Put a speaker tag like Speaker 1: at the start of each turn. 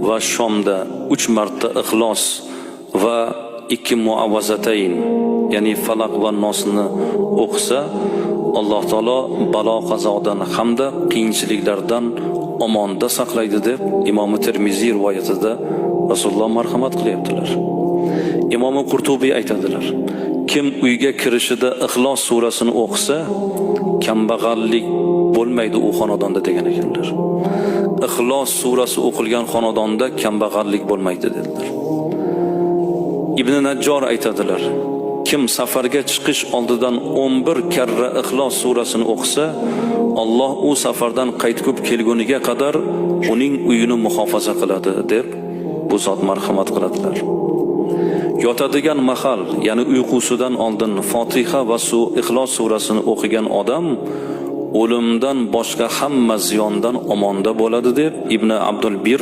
Speaker 1: va shomda 3 marta ixlos va 2 muavvazatayn, ya'ni falaq va nosni o'qisa, Alloh taolo balo qazodan hamda qiyinchiliklardan omonda saqlaydi deb Imom Termiziy rivoyatida Rasululloh marhamat qilyaptilar. Imom Qurtubiy aytadilar: kim uyga kirishida Ixlos surasini o'qisa, kambag'allik bo'lmaydi u xonadonda degan ekanlar. Ixlos surasi o'qilgan xonadonda kambag'allik bo'lmaydi dedilar. Ibn Najjor aytadilar: kim safarga chiqish oldidan 11 karra Ixlos surasini o'qisa, Alloh u safardan qaytib kelguniga qadar uning uyini muhofaza qiladi deb bu zot marhamat qiladilar. Yotadigan mahal, ya'ni uyqusidan oldin Fotiha va Ixlos surasini o'qigan odam o'limdan boshqa hamma ziyondan omonda bo'ladi deb Ibn Abdul Bir